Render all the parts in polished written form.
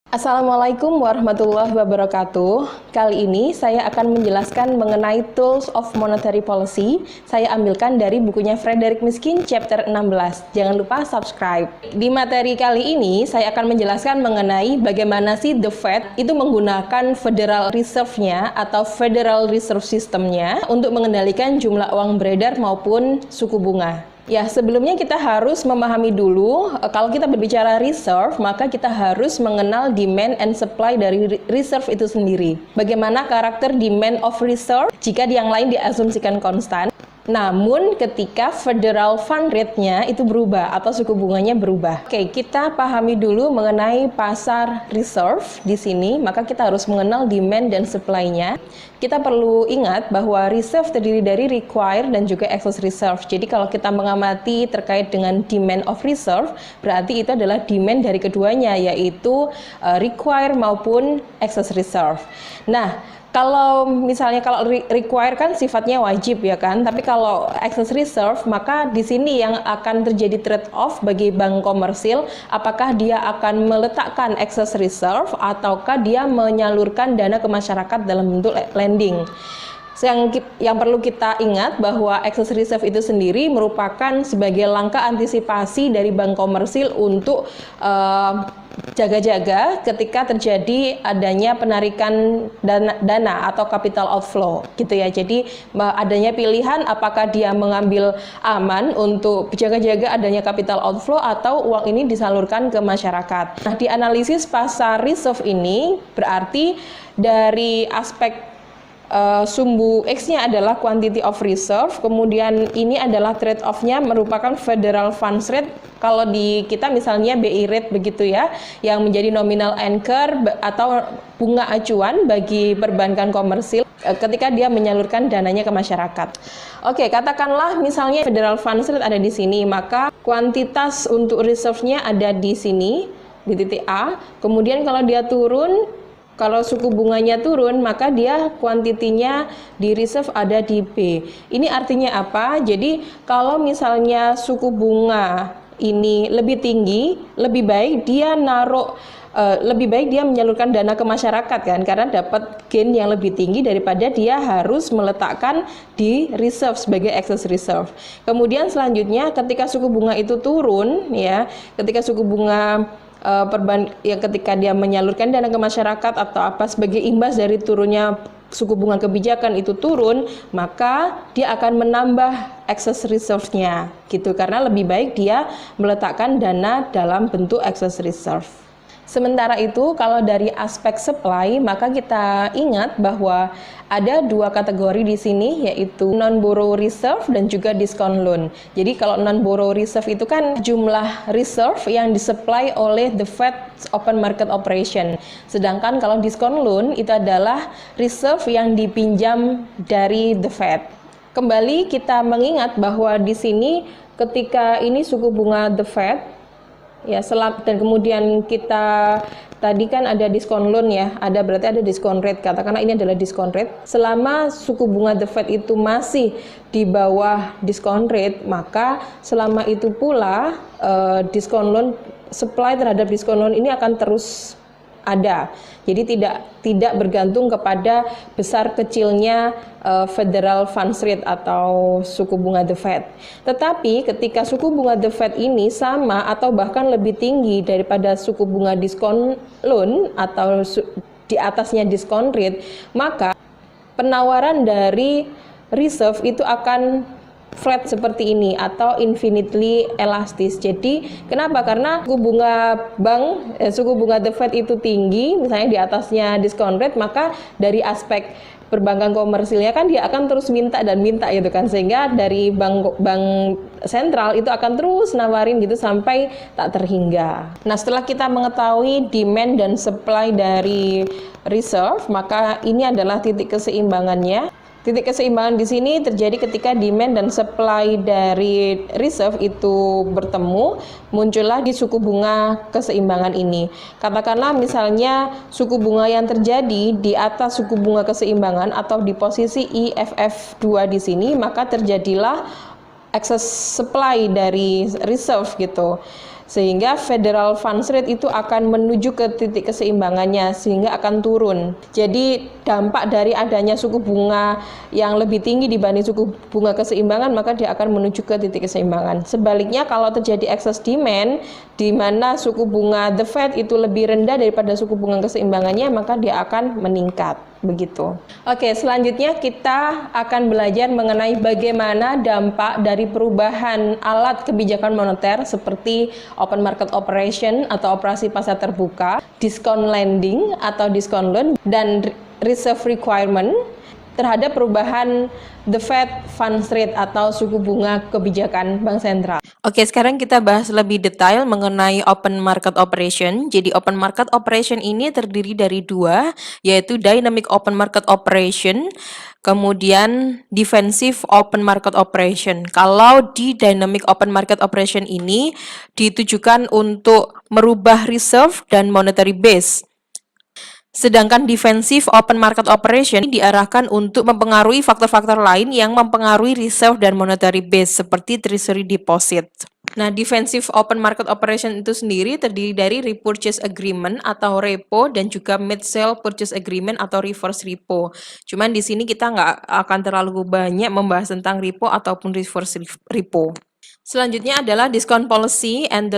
Assalamualaikum warahmatullahi wabarakatuh. Kali ini saya akan menjelaskan mengenai Tools of Monetary Policy. Saya ambilkan dari bukunya Frederick Mishkin chapter 16. Jangan lupa subscribe. Di materi kali ini saya akan menjelaskan mengenai bagaimana sih The Fed itu menggunakan Federal Reserve-nya atau Federal Reserve System-nya untuk mengendalikan jumlah uang beredar maupun suku bunga. Ya, sebelumnya kita harus memahami dulu, kalau kita berbicara reserve, maka kita harus mengenal demand and supply dari reserve itu sendiri. Bagaimana karakter demand of reserve jika yang lain diasumsikan konstan. Namun ketika federal fund rate-nya itu berubah atau suku bunganya berubah. Oke, kita pahami dulu mengenai pasar reserve di sini, maka kita harus mengenal demand dan supply-nya. Kita perlu ingat bahwa reserve terdiri dari require dan juga excess reserve. Jadi kalau kita mengamati terkait dengan demand of reserve, berarti itu adalah demand dari keduanya, yaitu require maupun excess reserve. Nah, kalau misalnya kalau require kan sifatnya wajib ya kan, tapi kalau excess reserve maka di sini yang akan terjadi trade off bagi bank komersil, apakah dia akan meletakkan excess reserve ataukah dia menyalurkan dana ke masyarakat dalam bentuk lending. Yang perlu kita ingat bahwa excess reserve itu sendiri merupakan sebagai langkah antisipasi dari bank komersil untuk jaga-jaga ketika terjadi adanya penarikan dana atau capital outflow gitu ya. Jadi adanya pilihan apakah dia mengambil aman untuk jaga-jaga adanya capital outflow atau uang ini disalurkan ke masyarakat. Nah, di analisis pasar reserve ini berarti dari aspek sumbu X-nya adalah quantity of reserve, kemudian ini adalah trade off-nya merupakan federal funds rate, kalau di kita misalnya BI rate begitu ya, yang menjadi nominal anchor atau bunga acuan bagi perbankan komersil ketika dia menyalurkan dananya ke masyarakat. Oke, katakanlah misalnya federal funds rate ada di sini, maka kuantitas untuk reserve-nya ada di sini, di titik A, kemudian kalau dia turun, kalau suku bunganya turun, maka dia kuantitinya di reserve ada di B. Ini artinya apa? Jadi kalau misalnya suku bunga ini lebih tinggi, lebih baik dia menyalurkan dana ke masyarakat kan, karena dapat gain yang lebih tinggi daripada dia harus meletakkan di reserve sebagai excess reserve. Kemudian selanjutnya ketika suku bunga itu turun ya, ketika suku bunga ketika dia menyalurkan dana ke masyarakat atau apa sebagai imbas dari turunnya suku bunga kebijakan itu turun, maka dia akan menambah excess reserve-nya gitu, karena lebih baik dia meletakkan dana dalam bentuk excess reserve. Sementara itu, kalau dari aspek supply, maka kita ingat bahwa ada dua kategori di sini, yaitu non-borrow reserve dan juga discount loan. Jadi kalau non-borrow reserve itu kan jumlah reserve yang disupply oleh the Fed open market operation. Sedangkan kalau discount loan itu adalah reserve yang dipinjam dari the Fed. Kembali kita mengingat bahwa di sini ketika ini suku bunga the Fed ya, dan kemudian kita tadi kan ada diskon loan ya, berarti ada diskon rate, katakanlah ini adalah diskon rate. Selama suku bunga the Fed itu masih di bawah diskon rate, maka selama itu pula diskon loan, supply terhadap diskon loan ini akan terus ada. Jadi tidak bergantung kepada besar kecilnya federal funds rate atau suku bunga the Fed. Tetapi ketika suku bunga the Fed ini sama atau bahkan lebih tinggi daripada suku bunga diskon loan atau di atasnya diskon rate, maka penawaran dari reserve itu akan flat seperti ini atau infinitely elastis. Jadi kenapa? Karena suku bunga the Fed itu tinggi, misalnya di atasnya diskon rate, maka dari aspek perbankan komersilnya kan dia akan terus minta dan minta gitu kan, sehingga dari bank sentral itu akan terus nawarin gitu sampai tak terhingga. Nah, setelah kita mengetahui demand dan supply dari reserve, maka ini adalah titik keseimbangannya. Titik keseimbangan di sini terjadi ketika demand dan supply dari reserve itu bertemu, muncullah di suku bunga keseimbangan ini. Katakanlah misalnya suku bunga yang terjadi di atas suku bunga keseimbangan atau di posisi IFF2 di sini, maka terjadilah excess supply dari reserve gitu. sehingga Federal Funds Rate itu akan menuju ke titik keseimbangannya sehingga akan turun. Jadi dampak dari adanya suku bunga yang lebih tinggi dibanding suku bunga keseimbangan, maka dia akan menuju ke titik keseimbangan. Sebaliknya kalau terjadi excess demand di mana suku bunga the Fed itu lebih rendah daripada suku bunga keseimbangannya, maka dia akan meningkat. Begitu. Oke, selanjutnya kita akan belajar mengenai bagaimana dampak dari perubahan alat kebijakan moneter seperti open market operation atau operasi pasar terbuka, discount lending atau discount loan, dan reserve requirement terhadap perubahan the Fed funds rate atau suku bunga kebijakan bank sentral. Oke, sekarang kita bahas lebih detail mengenai open market operation. Jadi open market operation ini terdiri dari dua, yaitu dynamic open market operation, kemudian defensive open market operation. Kalau di dynamic open market operation ini ditujukan untuk merubah reserve dan monetary base. Sedangkan defensive open market operation diarahkan untuk mempengaruhi faktor-faktor lain yang mempengaruhi reserve dan monetary base seperti treasury deposit. Nah, defensive open market operation itu sendiri terdiri dari repurchase agreement atau repo dan juga mid-sale purchase agreement atau reverse repo. Cuman di sini kita nggak akan terlalu banyak membahas tentang repo ataupun reverse repo. Selanjutnya adalah discount policy and the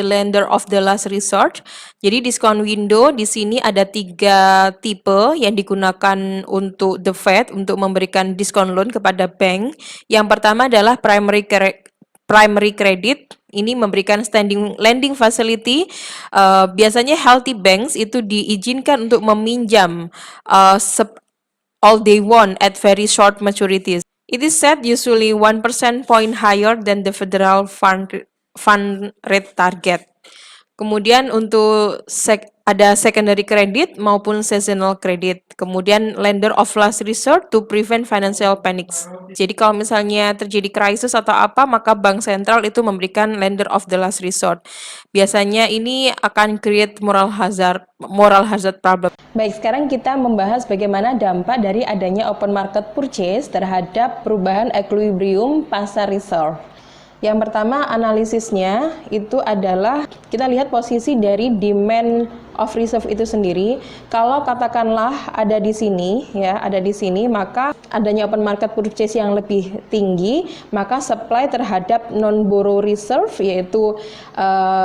lender of the last resort. Jadi discount window di sini ada 3 tipe yang digunakan untuk the Fed untuk memberikan discount loan kepada bank. Yang pertama adalah primary credit. Ini memberikan standing lending facility. Biasanya healthy banks itu diizinkan untuk meminjam all they want at very short maturities. It is set usually 1% point higher than the federal fund rate target. Kemudian untuk ada secondary credit maupun seasonal credit. Kemudian lender of last resort to prevent financial panics. Jadi kalau misalnya terjadi krisis atau apa, maka bank sentral itu memberikan lender of the last resort. Biasanya ini akan create moral hazard problem. Baik, sekarang kita membahas bagaimana dampak dari adanya open market purchase terhadap perubahan equilibrium pasar reserve. Yang pertama analisisnya itu adalah kita lihat posisi dari demand of reserve itu sendiri. Kalau katakanlah ada di sini ya, maka adanya open market purchase yang lebih tinggi, maka supply terhadap non borrow reserve yaitu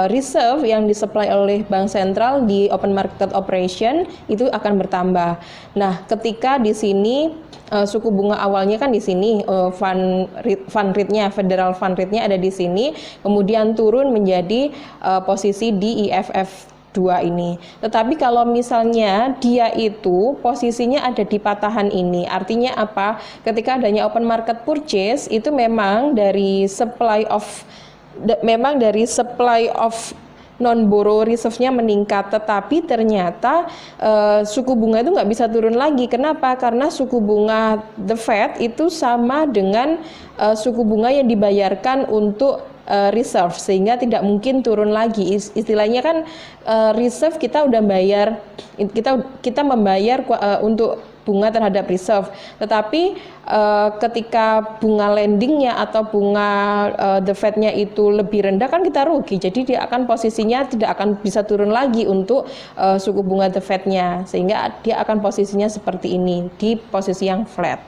reserve yang disupply oleh bank sentral di open market operation itu akan bertambah. Nah, ketika di sini suku bunga awalnya kan di sini fund rate-nya, federal fund rate-nya ada di sini, kemudian turun menjadi posisi di IFF 2 ini. Tetapi kalau misalnya dia itu posisinya ada di patahan ini, artinya apa? Ketika adanya open market purchase itu memang dari supply of non-borrow reserve-nya meningkat, tetapi ternyata suku bunga itu nggak bisa turun lagi. Kenapa? Karena suku bunga the Fed itu sama dengan suku bunga yang dibayarkan untuk reserve, sehingga tidak mungkin turun lagi. Istilahnya kan reserve kita udah bayar, kita membayar untuk bunga terhadap reserve, tetapi ketika bunga lendingnya atau bunga the Fed-nya itu lebih rendah kan kita rugi, jadi dia akan posisinya tidak akan bisa turun lagi untuk suku bunga the Fed-nya, sehingga dia akan posisinya seperti ini di posisi yang flat.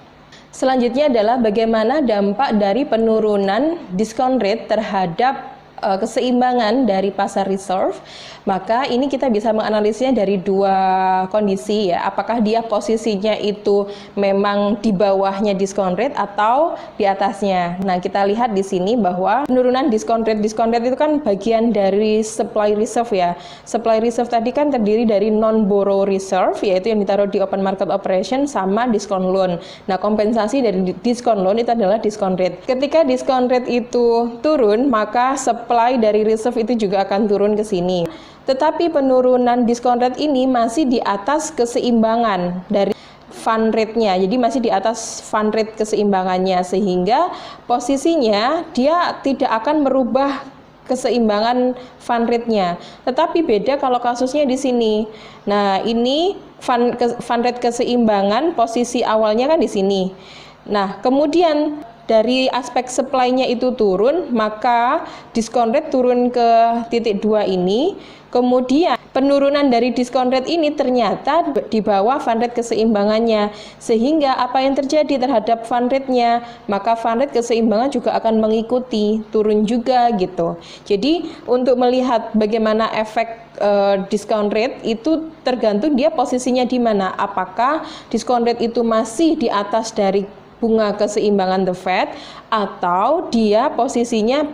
Selanjutnya adalah bagaimana dampak dari penurunan discount rate terhadap keseimbangan dari pasar reserve. Maka ini kita bisa menganalisisnya dari dua kondisi ya, apakah dia posisinya itu memang di bawahnya discount rate atau di atasnya. Nah, kita lihat di sini bahwa penurunan discount rate itu kan bagian dari supply reserve ya. Supply reserve tadi kan terdiri dari non borrow reserve, yaitu yang ditaruh di open market operation, sama discount loan. Nah, kompensasi dari discount loan itu adalah discount rate. Ketika discount rate itu turun, maka supply dari reserve itu juga akan turun ke sini. Tetapi penurunan discount rate ini masih di atas keseimbangan dari fund rate-nya, jadi masih di atas fund rate keseimbangannya, sehingga posisinya dia tidak akan merubah keseimbangan fund rate-nya. Tetapi beda kalau kasusnya di sini. Nah, ini fund rate keseimbangan posisi awalnya kan di sini. Nah, kemudian dari aspek supply-nya itu turun, maka diskon rate turun ke titik 2 ini. Kemudian penurunan dari diskon rate ini ternyata di bawah fund rate keseimbangannya, sehingga apa yang terjadi terhadap fund rate-nya, maka fund rate keseimbangan juga akan mengikuti turun juga gitu. Jadi untuk melihat bagaimana efek discount rate itu tergantung dia posisinya di mana. Apakah discount rate itu masih di atas dari bunga keseimbangan the Fed, atau dia posisinya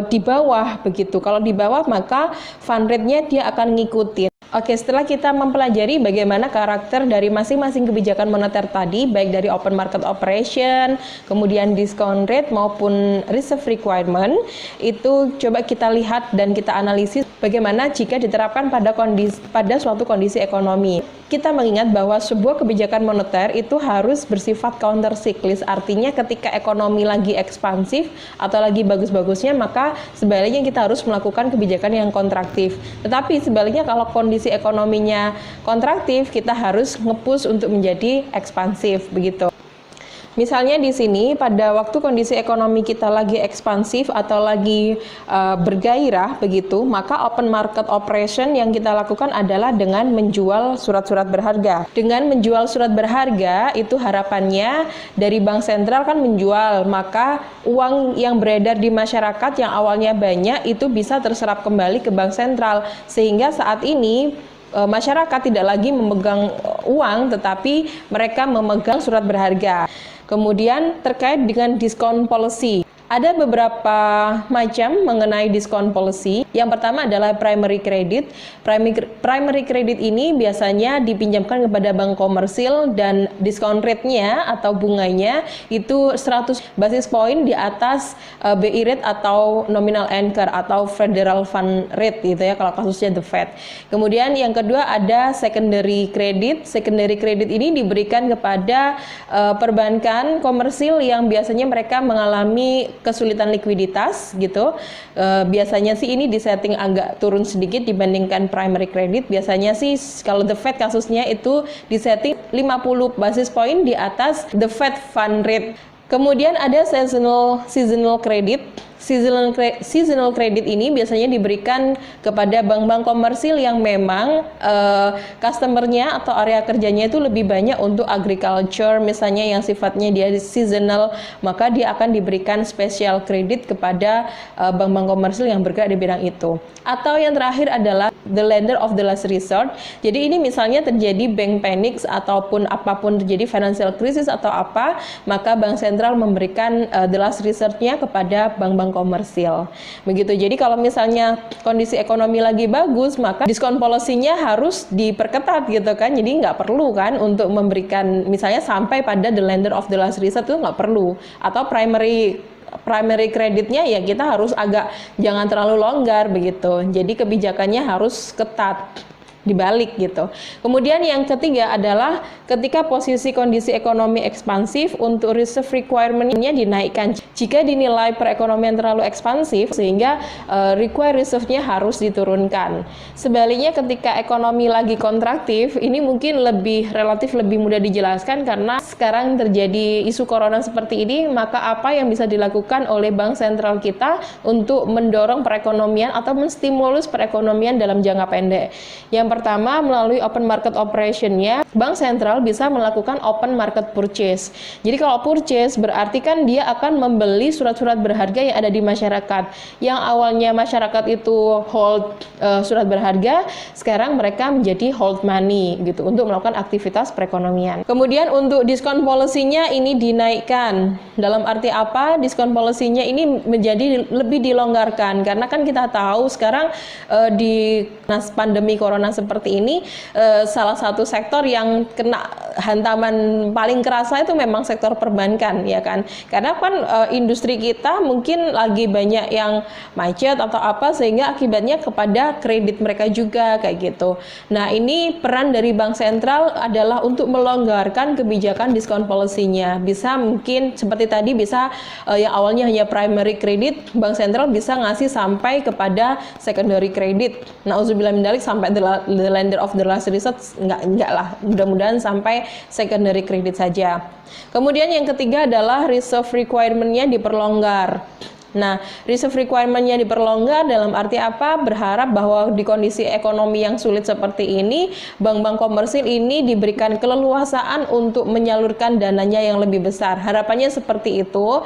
di bawah begitu. Kalau di bawah maka fund rate-nya dia akan ngikutin. Oke, setelah kita mempelajari bagaimana karakter dari masing-masing kebijakan moneter tadi, baik dari open market operation, kemudian discount rate maupun reserve requirement, itu coba kita lihat dan kita analisis bagaimana jika diterapkan pada suatu kondisi ekonomi. Kita mengingat bahwa sebuah kebijakan moneter itu harus bersifat counter cyclis, artinya ketika ekonomi lagi ekspansif atau lagi bagus-bagusnya, maka sebaliknya kita harus melakukan kebijakan yang kontraktif. Tetapi sebaliknya kalau kondisi ekonominya kontraktif, kita harus nge-push untuk menjadi ekspansif begitu. Misalnya di sini pada waktu kondisi ekonomi kita lagi ekspansif atau lagi bergairah begitu, maka open market operation yang kita lakukan adalah dengan menjual surat-surat berharga. Dengan menjual surat berharga itu harapannya dari bank sentral kan menjual, maka uang yang beredar di masyarakat yang awalnya banyak itu bisa terserap kembali ke bank sentral, sehingga saat ini masyarakat tidak lagi memegang uang tetapi mereka memegang surat berharga. Kemudian terkait dengan diskon policy, ada beberapa macam mengenai diskon policy. Yang pertama adalah primary credit. Primary credit ini biasanya dipinjamkan kepada bank komersil dan diskon rate-nya atau bunganya itu 100 basis point di atas BI rate atau nominal anchor atau federal fund rate gitu ya kalau kasusnya the Fed. Kemudian yang kedua ada secondary credit. Secondary credit ini diberikan kepada perbankan komersil yang biasanya mereka mengalami kesulitan likuiditas gitu. Biasanya sih ini disetting agak turun sedikit dibandingkan primary credit. Biasanya sih kalau the Fed kasusnya itu disetting 50 basis point di atas the Fed fund rate. Kemudian ada seasonal credit. Seasonal credit ini biasanya diberikan kepada bank-bank komersil yang memang customernya atau area kerjanya itu lebih banyak untuk agriculture misalnya yang sifatnya dia seasonal, maka dia akan diberikan special credit kepada bank-bank komersil yang bergerak di bidang itu. Atau yang terakhir adalah the lender of the last resort. Jadi ini misalnya terjadi bank panic ataupun apapun terjadi financial crisis atau apa, maka bank sentral memberikan the last resort-nya kepada bank-bank komersil. Begitu. Jadi kalau misalnya kondisi ekonomi lagi bagus, maka diskon policy-nya harus diperketat gitu kan. Jadi nggak perlu kan untuk memberikan misalnya sampai pada the lender of the last resort itu nggak perlu. Atau primary kreditnya ya kita harus agak jangan terlalu longgar begitu. Jadi kebijakannya harus ketat. Dibalik gitu. Kemudian yang ketiga adalah ketika posisi kondisi ekonomi ekspansif untuk reserve requirement-nya dinaikkan. Jika dinilai perekonomian terlalu ekspansif sehingga require reserve-nya harus diturunkan. Sebaliknya ketika ekonomi lagi kontraktif, ini mungkin relatif lebih mudah dijelaskan karena sekarang terjadi isu corona seperti ini, maka apa yang bisa dilakukan oleh bank sentral kita untuk mendorong perekonomian atau menstimulus perekonomian dalam jangka pendek. Yang pertama, melalui open market operation-nya, bank sentral bisa melakukan open market purchase. Jadi kalau purchase berarti kan dia akan membeli surat-surat berharga yang ada di masyarakat. Yang awalnya masyarakat itu hold surat berharga, sekarang mereka menjadi hold money gitu untuk melakukan aktivitas perekonomian. Kemudian untuk diskon policy-nya ini dinaikkan. Dalam arti apa? Diskon policy-nya ini menjadi lebih dilonggarkan karena kan kita tahu sekarang di pandemi corona seperti ini salah satu sektor yang kena hantaman paling kerasa itu memang sektor perbankan ya kan, karena kan industri kita mungkin lagi banyak yang macet atau apa sehingga akibatnya kepada kredit mereka juga kayak gitu. Nah ini peran dari bank sentral adalah untuk melonggarkan kebijakan diskon policy-nya. Bisa mungkin seperti tadi bisa yang awalnya hanya primary credit, bank sentral bisa ngasih sampai kepada secondary credit. Nauzubillah min dzalik sampai the lender of the last resort enggak lah, mudah-mudahan sampai secondary credit saja. Kemudian yang ketiga adalah reserve requirement-nya diperlonggar. Nah, reserve requirement-nya diperlonggar dalam arti apa? Berharap bahwa di kondisi ekonomi yang sulit seperti ini, bank-bank komersil ini diberikan keleluasaan untuk menyalurkan dananya yang lebih besar. Harapannya seperti itu,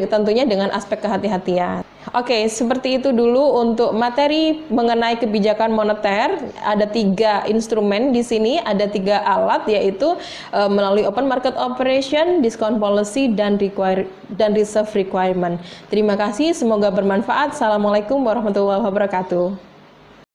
tentunya dengan aspek kehati-hatian. Oke, seperti itu dulu untuk materi mengenai kebijakan moneter. Ada 3 instrumen di sini, ada 3 alat, yaitu melalui open market operation, discount policy, dan reserve requirement. Terima kasih, semoga bermanfaat. Assalamualaikum warahmatullahi wabarakatuh.